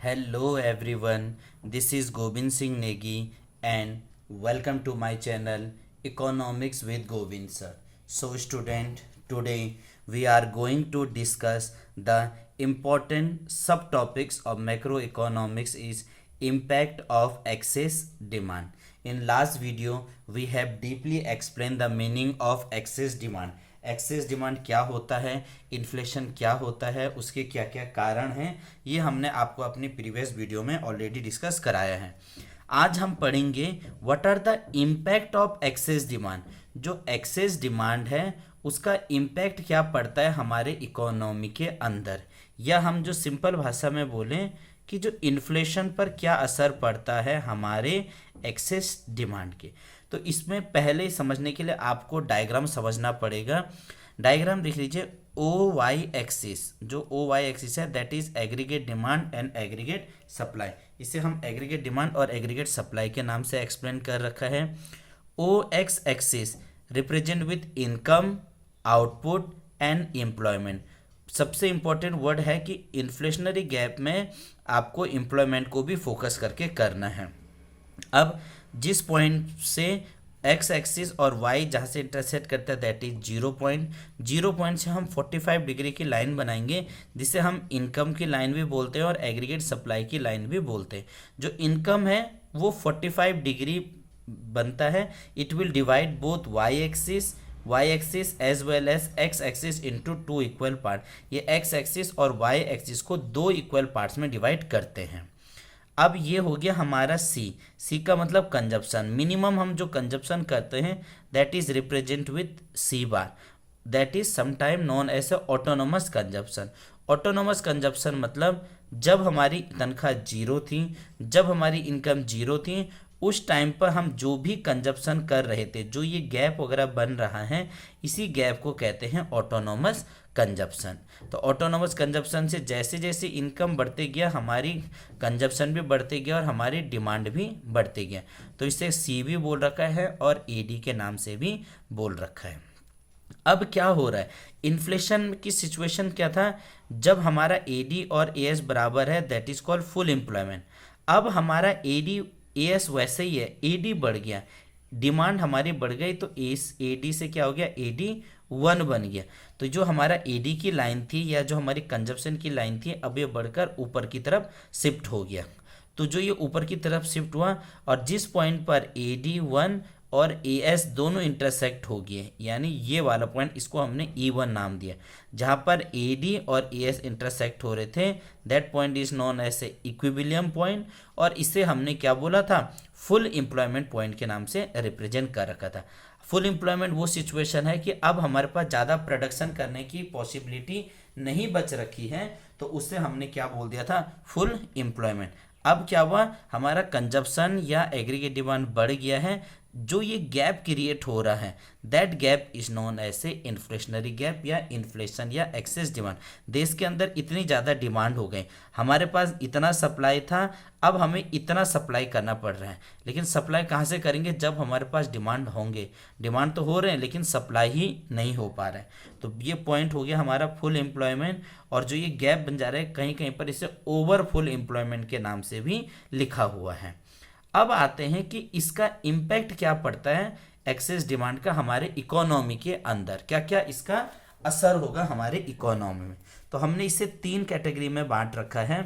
Hello everyone, this is Govind Singh Negi and welcome to my channel Economics with Govind sir. So student, today we are going to discuss the important subtopics of macroeconomics is impact of excess demand. In last video we have deeply explained the meaning of excess demand. Excess demand क्या होता है, inflation क्या होता है, उसके क्या क्या कारण हैं, ये हमने आपको अपनी प्रीवियस वीडियो में ऑलरेडी डिस्कस कराया है। आज हम पढ़ेंगे what are the impact of excess demand. जो एक्सेस डिमांड है उसका इम्पैक्ट क्या पड़ता है हमारे इकोनॉमी के अंदर, या हम जो सिंपल भाषा में बोलें कि जो इन्फ्लेशन पर क्या असर पड़ता है हमारे एक्सेस डिमांड के। तो इसमें पहले समझने के लिए आपको डायग्राम समझना पड़ेगा। डायग्राम लिख लीजिए। ओ वाई एक्सिस, जो ओ वाई एक्सिस है that is aggregate demand and aggregate supply. इसे हम एग्रीगेट डिमांड और एग्रीगेट सप्लाई के नाम से एक्सप्लेन कर रखा है। O X axis represent with income, output and employment. सबसे इंपॉर्टेंट वर्ड है कि इन्फ्लेशनरी गैप में आपको एम्प्लॉयमेंट को भी फोकस करके करना है। अब जिस पॉइंट से एक्स एक्सिस और वाई जहाँ से इंटरसेक्ट करता है दैट इज 0 पॉइंट से हम 45 डिग्री की लाइन बनाएंगे, जिसे हम इनकम की लाइन भी बोलते हैं और एग्रीगेट सप्लाई की लाइन भी बोलते हैं। जो इनकम है वो 45 डिग्री बनता है। It will divide both Y axis as well as X axis into 2 equal part. ये एक्स एक्सिस और वाई एक्सिस को 2 इक्वल पार्ट्स में डिवाइड करते हैं। अब ये हो गया हमारा सी का मतलब कंजप्शन। मिनिमम हम जो कंजप्शन करते हैं that is represent with C bar, that is sometime known as autonomous consumption. Autonomous consumption मतलब जब हमारी तनख्वाह 0 थी, जब हमारी इनकम 0 थी, उस टाइम पर हम जो भी कंजप्शन कर रहे थे, जो ये गैप वगैरह बन रहा है, इसी गैप को कहते हैं ऑटोनोमस कंजप्शन। तो ऑटोनोमस कंजप्शन से जैसे जैसे इनकम बढ़ते गया हमारी कंजप्शन भी बढ़ते गया और हमारी डिमांड भी बढ़ते गया। तो इसे सी भी बोल रखा है और एडी के नाम से भी बोल रखा है। अब क्या हो रहा है, इन्फ्लेशन की सिचुएशन क्या था, जब हमारा एडी और एएस बराबर है that is called full employment. अब हमारा एडी एएस वैसे ही है, एडी बढ़ गया, डिमांड हमारी बढ़ गई, तो एस एडी से क्या हो गया, एडी 1 बन गया। तो जो हमारा एडी की लाइन थी या जो हमारी कंजप्शन की लाइन थी अब ये बढ़कर ऊपर की तरफ शिफ्ट हो गया। तो जो ये ऊपर की तरफ शिफ्ट हुआ और जिस पॉइंट पर एडी 1 और एएस दोनों इंटरसेक्ट हो गए, यानी ये वाला पॉइंट, इसको हमने E1 नाम दिया। जहाँ पर एडी और एएस इंटरसेक्ट हो रहे थे that point is known as a equilibrium point, और इसे हमने क्या बोला था, फुल एम्प्लॉयमेंट पॉइंट के नाम से रिप्रेजेंट कर रखा था। फुल एम्प्लॉयमेंट वो सिचुएशन है कि अब हमारे पास ज़्यादा प्रोडक्शन करने की पॉसिबिलिटी नहीं बच रखी है, तो उससे हमने क्या बोल दिया था, फुल एम्प्लॉयमेंट। अब क्या हुआ, हमारा कंजप्शन या एग्रीगेट डिमांड बढ़ गया है, जो ये गैप क्रिएट हो रहा है that gap is known as a inflationary gap या इन्फ्लेशन या एक्सेस डिमांड। देश के अंदर इतनी ज़्यादा डिमांड हो गई, हमारे पास इतना सप्लाई था, अब हमें इतना सप्लाई करना पड़ रहा है, लेकिन सप्लाई कहाँ से करेंगे जब हमारे पास डिमांड होंगे। डिमांड तो हो रहे हैं लेकिन सप्लाई ही नहीं हो पा रहा है। तो ये पॉइंट हो गया हमारा फुल एम्प्लॉयमेंट, और जो ये गैप बन जा रहा है कहीं कहीं पर इसे ओवर फुल एम्प्लॉयमेंट के नाम से भी लिखा हुआ है। अब आते हैं कि इसका इम्पैक्ट क्या पड़ता है एक्सेस डिमांड का हमारे इकोनॉमी के अंदर, क्या क्या इसका असर होगा हमारे इकोनॉमी में। तो हमने इसे 3 कैटेगरी में बांट रखा है।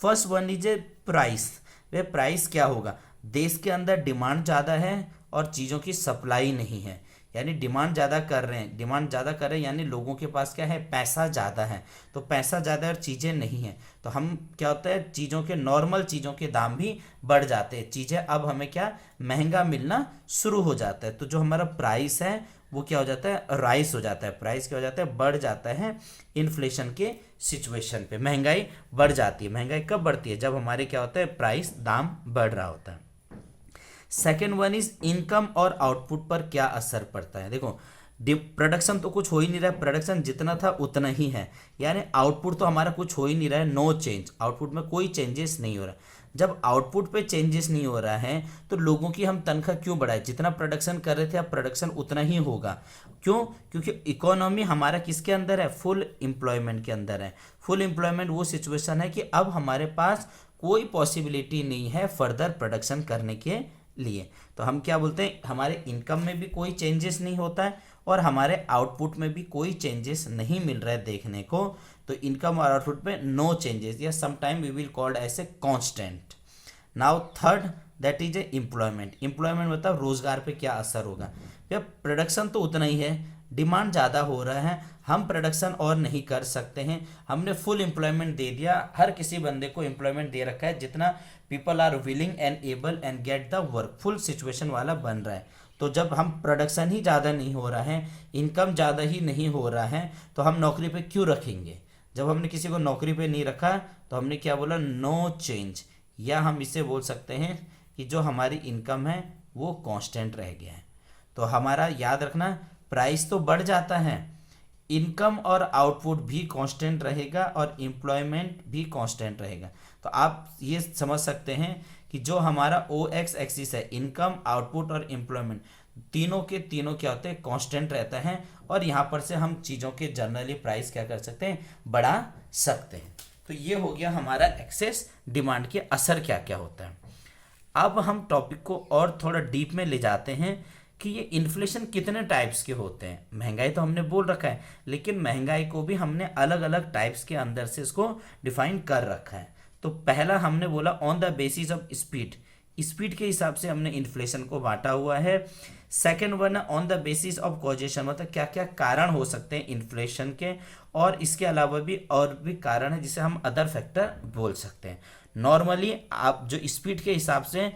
First one is a price. Way price क्या होगा, देश के अंदर डिमांड ज़्यादा है और चीज़ों की सप्लाई नहीं है, यानी डिमांड ज़्यादा कर रहे हैं, डिमांड ज़्यादा कर रहे हैं यानी लोगों के पास क्या है, पैसा ज़्यादा है। तो पैसा ज़्यादा और चीज़ें नहीं हैं, तो हम क्या होता है, चीज़ों के नॉर्मल चीज़ों के दाम भी बढ़ जाते हैं, चीज़ें अब हमें क्या महंगा मिलना शुरू हो जाता है। तो जो हमारा प्राइस है वो क्या हो जाता है, राइस हो जाता है, प्राइस क्या हो जाता है, बढ़ जाता है। इन्फ्लेशन के सिचुएशन पे महंगाई बढ़ जाती है। महंगाई कब बढ़ती है, जब हमारे क्या होता है, प्राइस दाम बढ़ रहा होता है। सेकेंड वन इज इनकम और आउटपुट पर क्या असर पड़ता है। देखो प्रोडक्शन तो कुछ हो ही नहीं रहा है, प्रोडक्शन जितना था उतना ही है, यानी आउटपुट तो हमारा कुछ हो ही नहीं रहा है, नो चेंज, आउटपुट में कोई चेंजेस नहीं हो रहा। जब आउटपुट पे चेंजेस नहीं हो रहा है तो लोगों की हम तनख्वाह क्यों बढ़ाए, जितना प्रोडक्शन कर रहे थे अब प्रोडक्शन उतना ही होगा। क्यों, क्योंकि इकोनॉमी हमारा किसके अंदर है, फुल एम्प्लॉयमेंट के अंदर है। फुल एम्प्लॉयमेंट वो सिचुएशन है कि अब हमारे पास कोई पॉसिबिलिटी नहीं है फर्दर प्रोडक्शन करने के लिए। तो हम क्या बोलते हैं, हमारे इनकम में भी कोई चेंजेस नहीं होता है और हमारे आउटपुट में भी कोई चेंजेस नहीं मिल रहा है देखने को। तो इनकम और आउटपुट में नो चेंजेस, या sometime we will called as a constant. Now third that is a employment. Employment मतलब रोजगार पे क्या असर होगा। जब प्रोडक्शन तो उतना ही है, डिमांड ज़्यादा हो रहा है, हम प्रोडक्शन और नहीं कर सकते हैं, हमने फुल एम्प्लॉयमेंट दे दिया, हर किसी बंदे को एम्प्लॉयमेंट दे रखा है, जितना people are willing and able and get the work, full situation वाला बन रहा है। तो जब हम प्रोडक्शन ही ज़्यादा नहीं हो रहा है, इनकम ज़्यादा ही नहीं हो रहा है, तो हम नौकरी पे क्यों रखेंगे। जब हमने किसी को नौकरी पे नहीं रखा तो हमने क्या बोला, नो चेंज, या हम इसे बोल सकते हैं कि जो हमारी इनकम है वो कांस्टेंट रह गया है। तो हमारा याद रखना, प्राइस तो बढ़ जाता है, इनकम और आउटपुट भी कांस्टेंट रहेगा और एम्प्लॉयमेंट भी कांस्टेंट रहेगा। तो आप ये समझ सकते हैं कि जो हमारा ओ एक्स एक्सिस है, इनकम, आउटपुट और एम्प्लॉयमेंट, तीनों के तीनों क्या होते हैं, कांस्टेंट रहता है। और यहाँ पर से हम चीज़ों के जनरली प्राइस क्या कर सकते हैं, बढ़ा सकते हैं। तो ये हो गया हमारा एक्सेस डिमांड के असर क्या क्या होता है। अब हम टॉपिक को और थोड़ा डीप में ले जाते हैं कि ये इन्फ्लेशन कितने टाइप्स के होते हैं। महंगाई तो हमने बोल रखा है, लेकिन महंगाई को भी हमने अलग अलग टाइप्स के अंदर से इसको डिफाइन कर रखा है। तो पहला हमने बोला on the basis of speed, speed के हिसाब से हमने इन्फ्लेशन को बांटा हुआ है। Second one on the basis of causation, मतलब क्या क्या कारण हो सकते हैं इन्फ्लेशन के, और इसके अलावा भी और भी कारण है जिसे हम अदर फैक्टर बोल सकते हैं। नॉर्मली आप जो स्पीड के हिसाब से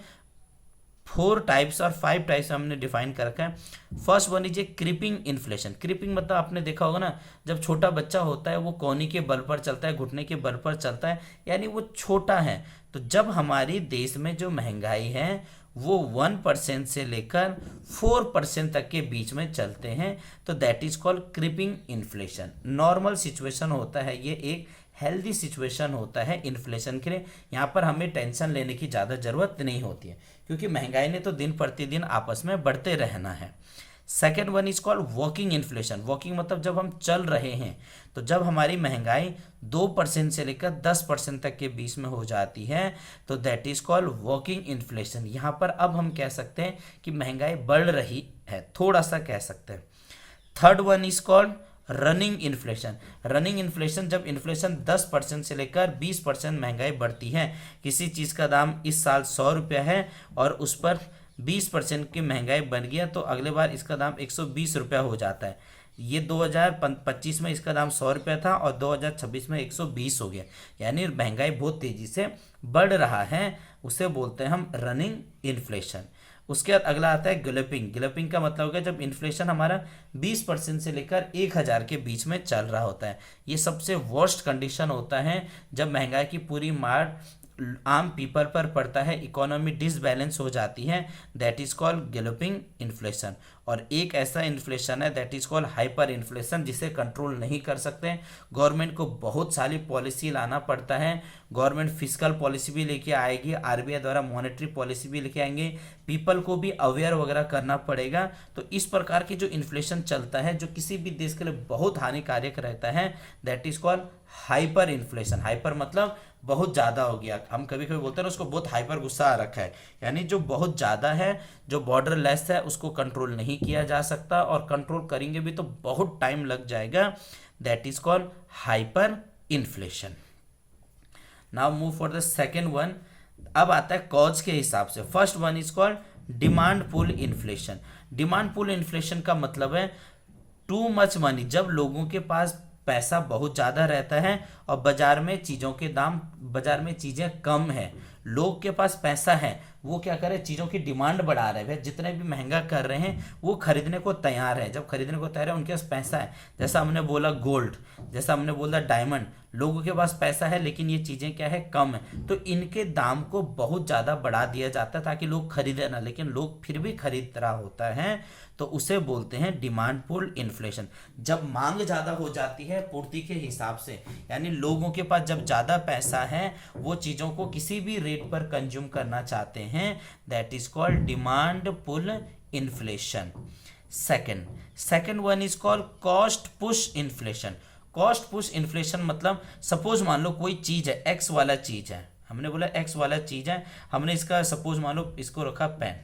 4 टाइप्स और 5 टाइप्स हमने डिफाइन कर रखा है। First one is a creeping inflation. Creeping मतलब आपने देखा होगा ना, जब छोटा बच्चा होता है वो कोहनी के बल पर चलता है, घुटने के बल पर चलता है, यानी वो छोटा है। तो जब हमारी देश में जो महंगाई है वो 1% से लेकर 4% तक के बीच में चलते हैं, तो that is called creeping inflation. Normal situation होता है, ये एक हेल्दी सिचुएशन होता है इन्फ्लेशन के लिए। यहाँ पर हमें टेंशन लेने की ज़्यादा ज़रूरत नहीं होती है, क्योंकि महंगाई ने तो दिन प्रतिदिन आपस में बढ़ते रहना है। Second one is called walking inflation. Walking मतलब जब हम चल रहे हैं, तो जब हमारी महंगाई 2% से लेकर 10% तक के बीच में हो जाती है, तो that is called walking inflation. यहाँ पर अब हम कह सकते हैं कि महंगाई बढ़ रही है, थोड़ा सा कह सकते हैं। Third one is called running inflation. Running inflation, जब इन्फ्लेशन 10% से लेकर 20% महंगाई बढ़ती है, किसी चीज़ का दाम इस साल 100 रुपया है और उस पर 20% की महंगाई बन गया, तो अगले बार इसका दाम 120 रुपया हो जाता है। ये 2025 में इसका दाम 100 रुपया था और 2026 में 120 हो गया, यानी महंगाई बहुत तेज़ी से बढ़ रहा है, उसे बोलते हैं हम रनिंग इन्फ्लेशन। उसके बाद अगला आता है गैलोपिंग। गैलोपिंग का मतलब होगा जब इन्फ्लेशन हमारा 20% से लेकर 1000 के बीच में चल रहा होता है। ये सबसे वर्स्ट कंडीशन होता है जब महंगाई की पूरी मार आम पीपल पर पड़ता है, इकोनॉमी डिसबैलेंस हो जाती है, that is called galloping inflation. और एक ऐसा इन्फ्लेशन है that is called hyper inflation, जिसे कंट्रोल नहीं कर सकते। गवर्नमेंट को बहुत सारी पॉलिसी लाना पड़ता है, गवर्नमेंट फिस्कल पॉलिसी भी लेके आएगी, आरबीआई द्वारा मॉनेटरी पॉलिसी भी लेके आएंगे, पीपल को भी अवेयर वगैरह करना पड़ेगा। तो इस प्रकार की जो इन्फ्लेशन चलता है, जो किसी भी देश के लिए बहुत हानिकारक रहता है, that is called hyper inflation. Hyper मतलब बहुत ज़्यादा हो गया, हम कभी कभी बोलते हैं ना उसको बहुत हाइपर गुस्सा आ रखा है, यानी जो बहुत ज़्यादा है, जो बॉर्डर लेस है, उसको कंट्रोल नहीं किया जा सकता, और कंट्रोल करेंगे भी तो बहुत टाइम लग जाएगा, that is called hyper inflation. Now move for the second one. अब आता है कॉज के हिसाब से। First one is called demand pull inflation. Demand pull inflation का मतलब है टू मच मनी, जब लोगों के पास पैसा बहुत ज़्यादा रहता है और बाजार में चीज़ों के दाम, बाजार में चीज़ें कम है, लोग के पास पैसा है, वो क्या करे, चीज़ों की डिमांड बढ़ा रहे हैं, जितने भी महंगा कर रहे हैं वो खरीदने को तैयार है। जब खरीदने को तैयार है, उनके पास पैसा है, जैसा हमने बोला गोल्ड, जैसा हमने बोला डायमंड, लोगों के पास पैसा है लेकिन ये चीज़ें क्या है, कम है, तो इनके दाम को बहुत ज़्यादा बढ़ा दिया जाता है ताकि लोग खरीदे ना, लेकिन लोग फिर भी खरीद रहा होता है, तो उसे बोलते हैं डिमांड पुल इन्फ्लेशन। जब मांग ज़्यादा हो जाती है पूर्ति के हिसाब से, यानी लोगों के पास जब ज़्यादा पैसा है, वो चीज़ों को किसी भी रेट पर कंज्यूम करना चाहते हैं, that is called demand pull inflation. Second one is called cost push inflation. Cost push inflation मतलब सपोज मान लो कोई चीज़ है, एक्स वाला चीज़ है, हमने बोला एक्स वाला चीज़ है, हमने इसका सपोज मान लो इसको रखा पेन,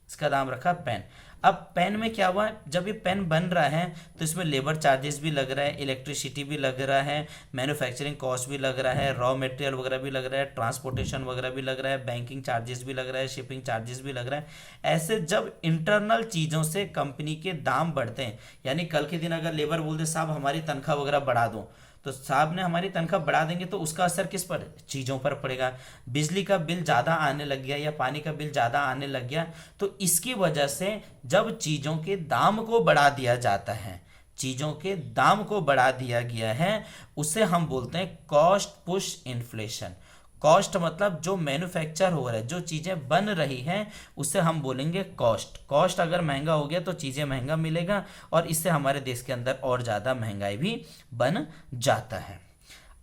इसका दाम रखा पेन। अब पेन में क्या हुआ, जब ये पेन बन रहा है तो इसमें लेबर चार्जेस भी लग रहा है, इलेक्ट्रिसिटी भी लग रहा है, मैन्युफैक्चरिंग कॉस्ट भी लग रहा है, रॉ मटेरियल वगैरह भी लग रहा है, ट्रांसपोर्टेशन वगैरह भी लग रहा है, बैंकिंग चार्जेस भी लग रहा है, शिपिंग चार्जेस भी लग रहा है। ऐसे जब इंटरनल चीज़ों से कंपनी के दाम बढ़ते हैं, यानी कल के दिन अगर लेबर बोल दे साहब हमारी तनख्वाह वगैरह बढ़ा दो, तो साहब ने हमारी तनख्वाह बढ़ा देंगे तो उसका असर किस पर, चीज़ों पर पड़ेगा। बिजली का बिल ज़्यादा आने लग गया या पानी का बिल ज़्यादा आने लग गया, तो इसकी वजह से जब चीज़ों के दाम को बढ़ा दिया जाता है, चीज़ों के दाम को बढ़ा दिया गया है, उसे हम बोलते हैं कॉस्ट पुश इन्फ्लेशन। कॉस्ट मतलब जो मैन्युफैक्चर हो रहा है, जो चीज़ें बन रही हैं, उससे हम बोलेंगे कॉस्ट। कॉस्ट अगर महंगा हो गया तो चीज़ें महंगा मिलेगा और इससे हमारे देश के अंदर और ज़्यादा महंगाई भी बन जाता है।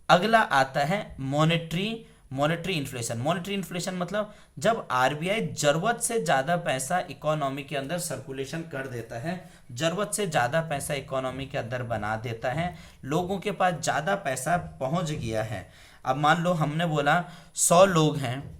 अगला आता है मॉनेटरी इन्फ्लेशन। मॉनेटरी इन्फ्लेशन मतलब जब आरबीआई जरूरत से ज़्यादा पैसा इकोनॉमी के अंदर सर्कुलेशन कर देता है, जरूरत से ज़्यादा पैसा इकोनॉमी के अंदर बना देता है, लोगों के पास ज़्यादा पैसा पहुंच गया है। अब मान लो हमने बोला 100 लोग हैं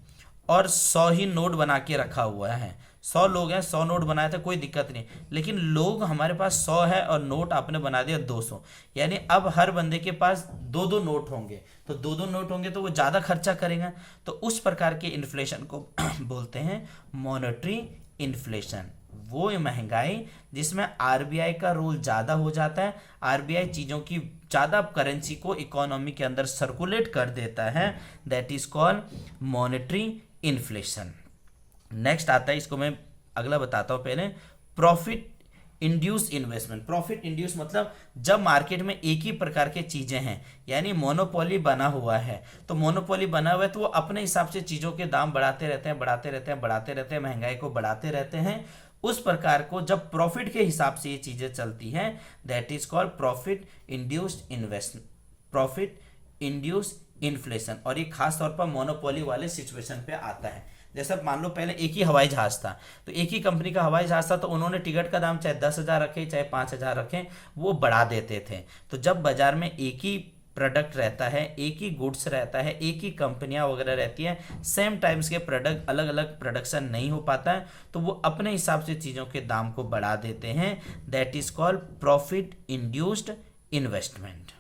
और 100 ही नोट बना के रखा हुआ है, 100 लोग हैं, 100 नोट बनाए थे, कोई दिक्कत नहीं, लेकिन लोग हमारे पास 100 है और नोट आपने बना दिया 200, यानी अब हर बंदे के पास 2-2 नोट होंगे, तो 2-2 नोट होंगे तो वो ज़्यादा खर्चा करेगा। तो उस प्रकार के इन्फ्लेशन को बोलते हैं मॉनेटरी इन्फ्लेशन। वो महंगाई जिसमें आरबीआई का रोल ज़्यादा हो जाता है, आरबीआई चीज़ों की ज़्यादा करेंसी को इकोनॉमी के अंदर सर्कुलेट कर देता है, that is called monetary inflation. Next आता है, इसको मैं अगला बताता हूँ पहले, profit induce investment. Profit induce मतलब जब मार्केट में एक ही प्रकार के चीज़ें हैं, यानी मोनोपोली बना हुआ है, तो मोनोपोली बना हुआ है तो वो अपने हिसाब से चीज़ों के दाम बढ़ाते रहते हैं, बढ़ाते रहते हैं, बढ़ाते रहते हैं, महंगाई को बढ़ाते रहते हैं। उस प्रकार को जब प्रॉफिट के हिसाब से ये चीज़ें चलती हैं, that is called profit induced investment, profit induce inflation. और ये खास तौर पर मोनोपोली वाले सिचुएशन पे आता है। जैसे मान लो पहले एक ही हवाई जहाज था, तो एक ही कंपनी का हवाई जहाज था, तो उन्होंने टिकट का दाम चाहे 10,000 रखे चाहे 5,000 रखें, वो बढ़ा देते थे। तो जब बाजार में एक ही प्रोडक्ट रहता है, एक ही गुड्स रहता है, एक ही कंपनियां वगैरह रहती हैं, सेम टाइम्स के प्रोडक्ट, अलग अलग प्रोडक्शन नहीं हो पाता है, तो वो अपने हिसाब से चीज़ों के दाम को बढ़ा देते हैं, that is called profit induced investment.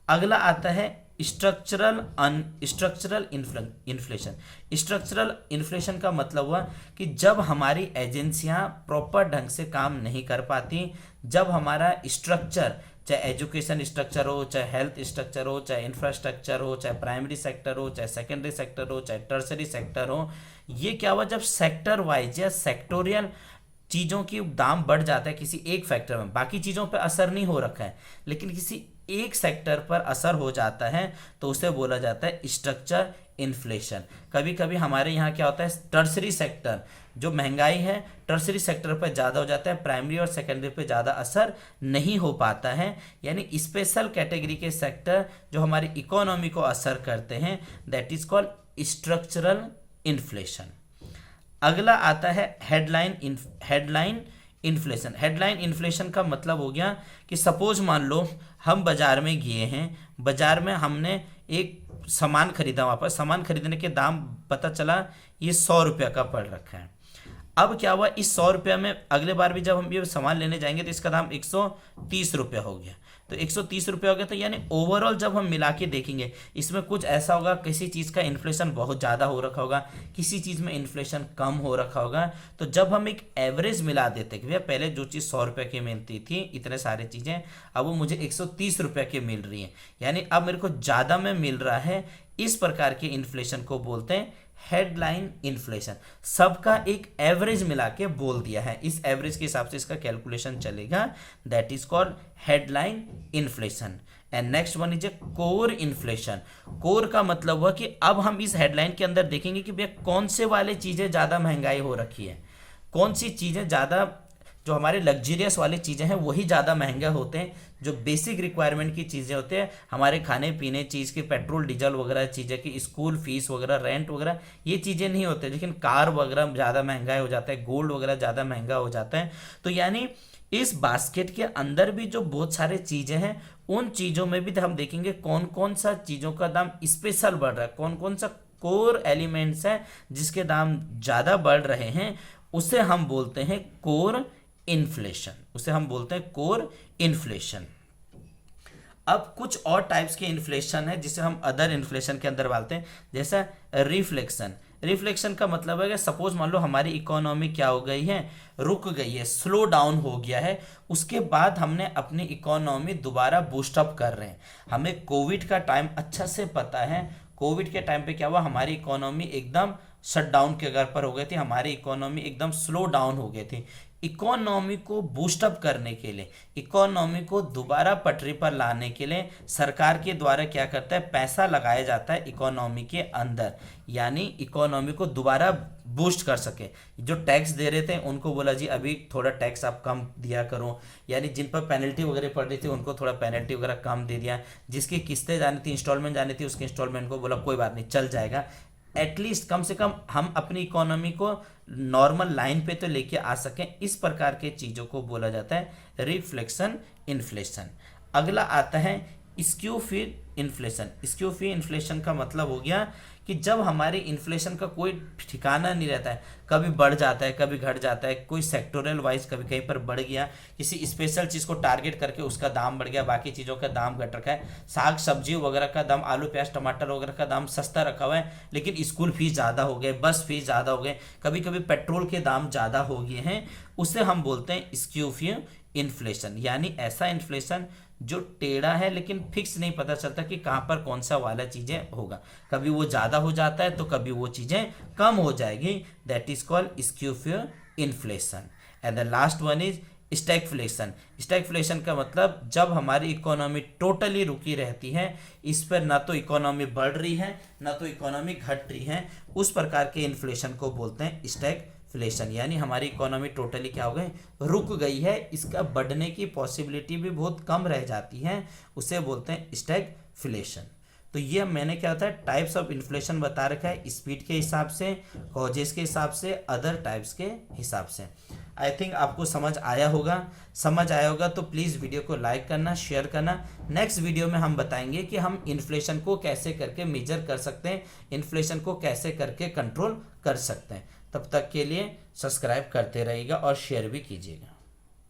अगला आता है स्ट्रक्चरल इन्फ्लेशन। स्ट्रक्चरल इन्फ्लेशन का मतलब हुआ कि जब हमारी एजेंसियां प्रॉपर ढंग से काम नहीं कर पाती, जब हमारा स्ट्रक्चर, चाहे एजुकेशन स्ट्रक्चर हो, चाहे हेल्थ स्ट्रक्चर हो, चाहे इंफ्रास्ट्रक्चर हो, चाहे प्राइमरी सेक्टर हो, चाहे सेकेंडरी सेक्टर हो, चाहे टर्सरी सेक्टर हो, ये क्या हुआ जब सेक्टर वाइज या सेक्टोरियल चीज़ों की दाम बढ़ जाता है किसी एक फैक्टर में, बाकी चीज़ों पर असर नहीं हो रखा है लेकिन किसी एक सेक्टर पर असर हो जाता है, तो उसे बोला जाता है स्ट्रक्चर इन्फ्लेशन। कभी कभी हमारे यहाँ क्या होता है, टर्सरी सेक्टर जो महंगाई है टर्सरी सेक्टर पर ज़्यादा हो जाता है, प्राइमरी और सेकेंडरी पे ज़्यादा असर नहीं हो पाता है, यानी स्पेशल कैटेगरी के सेक्टर जो हमारी इकोनॉमी को असर करते हैं, that is called structural inflation. अगला आता है हेडलाइन इन्फ्लेशन। हेडलाइन इन्फ्लेशन का मतलब हो गया कि सपोज मान लो हम बाजार में गए हैं, बाजार में हमने एक सामान खरीदा, वहाँ पर सामान खरीदने के दाम पता चला ये 100 रुपये का पड़ रखा है। अब क्या हुआ, इस 100 रुपये में अगले बार भी जब हम ये सामान लेने जाएंगे तो इसका दाम 130 रुपये हो गया, तो 130 रुपये हो गया, तो यानी ओवरऑल जब हम मिला के देखेंगे इसमें कुछ ऐसा होगा, किसी चीज़ का इन्फ्लेशन बहुत ज़्यादा हो रखा होगा, किसी चीज़ में इन्फ्लेशन कम हो रखा होगा। तो जब हम एक एवरेज मिला देते कि भैया पहले जो चीज़ 100 रुपये की मिलती थी इतने सारी चीज़ें, अब वो मुझे 130 रुपये की मिल रही है, यानी अब मेरे को ज़्यादा में मिल रहा है, इस प्रकार के इन्फ्लेशन को बोलते हैं हेडलाइन इन्फ्लेशन। सबका एक एवरेज मिला के बोल दिया है, इस एवरेज के हिसाब से इसका कैलकुलेशन चलेगा, that is called headline inflation. And next one is a core inflation. Core का मतलब हुआ कि अब हम इस हेडलाइन के अंदर देखेंगे कि भैया कौन से वाले चीज़ें ज़्यादा महंगाई हो रखी है, कौन सी चीज़ें ज़्यादा, जो हमारे लग्जरियस वाली चीज़ें हैं वही ज़्यादा महंगे होते हैं, जो बेसिक रिक्वायरमेंट की चीज़ें होते हैं, हमारे खाने पीने चीज़ की, पेट्रोल डीजल वगैरह चीज़ें की, स्कूल फीस वगैरह, रेंट वगैरह, ये चीज़ें नहीं होते, लेकिन कार वगैरह ज़्यादा महंगा हो जाता है, गोल्ड वगैरह ज़्यादा महंगा हो जाता है। तो यानी इस बास्केट के अंदर भी जो बहुत सारे चीजें हैं, उन चीजों में भी हम देखेंगे कौन कौन सा चीजों का दाम स्पेशल बढ़ रहा है, कौन कौन सा कोर एलिमेंट्स हैं जिसके दाम ज्यादा बढ़ रहे हैं, उसे हम बोलते हैं कोर इन्फ्लेशन, उसे हम बोलते हैं कोर इन्फ्लेशन। अब कुछ और टाइप्स के इन्फ्लेशन है जिसे हम अदर इन्फ्लेशन के अंदर डालते हैं, जैसा रिफ्लेक्शन। रिफ्लेक्शन का मतलब है कि सपोज मान लो हमारी इकोनॉमी क्या हो गई है, रुक गई है, स्लो डाउन हो गया है, उसके बाद हमने अपनी इकोनॉमी दोबारा बूस्ट अप कर रहे हैं। हमें कोविड का टाइम अच्छा से पता है, कोविड के टाइम पे क्या हुआ, हमारी इकोनॉमी एकदम शट डाउन के अगर पर हो गई थी, हमारी इकोनॉमी एकदम स्लो डाउन हो गई थी। इकोनॉमी को बूस्टअप करने के लिए, इकोनॉमी को दोबारा पटरी पर लाने के लिए सरकार के द्वारा क्या करता है, पैसा लगाया जाता है इकोनॉमी के अंदर, यानी इकोनॉमी को दोबारा बूस्ट कर सके। जो टैक्स दे रहे थे उनको बोला जी अभी थोड़ा टैक्स आप कम दिया करो, यानी जिन पर पेनल्टी वगैरह पड़ रही थी उनको थोड़ा पेनल्टी वगैरह कम दे दिया, जिसकी किस्तें जानी थी, इंस्टॉलमेंट जानी थी, उसके इंस्टॉलमेंट को बोला कोई बात नहीं चल जाएगा, एटलीस्ट कम से कम हम अपनी इकोनॉमी को नॉर्मल लाइन पे तो लेके आ सकें। इस प्रकार के चीज़ों को बोला जाता है रिफ्लेक्शन इन्फ्लेशन। अगला आता है स्क्यू फी इन्फ्लेशन। स्क्यू फी इन्फ्लेशन का मतलब हो गया कि जब हमारे इन्फ्लेशन का कोई ठिकाना नहीं रहता है, कभी बढ़ जाता है कभी घट जाता है, कोई सेक्टोरल वाइज कभी कहीं पर बढ़ गया, किसी स्पेशल चीज़ को टारगेट करके उसका दाम बढ़ गया, बाकी चीज़ों का दाम घट रखा है, साग सब्जी वगैरह का दाम, आलू प्याज टमाटर वगैरह का दाम सस्ता रखा हुआ है, लेकिन स्कूल फीस ज़्यादा हो गए, बस फीस ज़्यादा हो गए, कभी कभी पेट्रोल के दाम ज़्यादा हो गए हैं, उसे हम बोलते हैं स्क्यू फी इन्फ्लेशन। यानी ऐसा इन्फ्लेशन जो टेढ़ा है लेकिन फिक्स नहीं पता चलता कि कहाँ पर कौन सा वाला चीज़ें होगा, कभी वो ज़्यादा हो जाता है तो कभी वो चीज़ें कम हो जाएगी, that is called skew inflation. And the last one is stagflation. Stagflation का मतलब जब हमारी इकोनॉमी टोटली रुकी रहती है, इस पर ना तो इकोनॉमी बढ़ रही है ना तो इकोनॉमी घट रही है, उस प्रकार के इन्फ्लेशन को बोलते हैं स्टैगफ्लेशन। यानी हमारी इकोनॉमी टोटली क्या हो गई, रुक गई है, इसका बढ़ने की पॉसिबिलिटी भी बहुत कम रह जाती है, उसे बोलते हैं स्टैगफ्लेशन। तो ये मैंने क्या होता है टाइप्स ऑफ इन्फ्लेशन बता रखा है, स्पीड के हिसाब से, कॉजेस के हिसाब से, अदर टाइप्स के हिसाब से। आई थिंक आपको समझ आया होगा। समझ आया होगा तो प्लीज़ वीडियो को लाइक करना, शेयर करना। नेक्स्ट वीडियो में हम बताएंगे कि हम इन्फ्लेशन को कैसे करके मेजर कर सकते हैं, इन्फ्लेशन को कैसे करके कंट्रोल कर सकते हैं। तब तक के लिए सब्सक्राइब करते रहिएगा और शेयर भी कीजिएगा।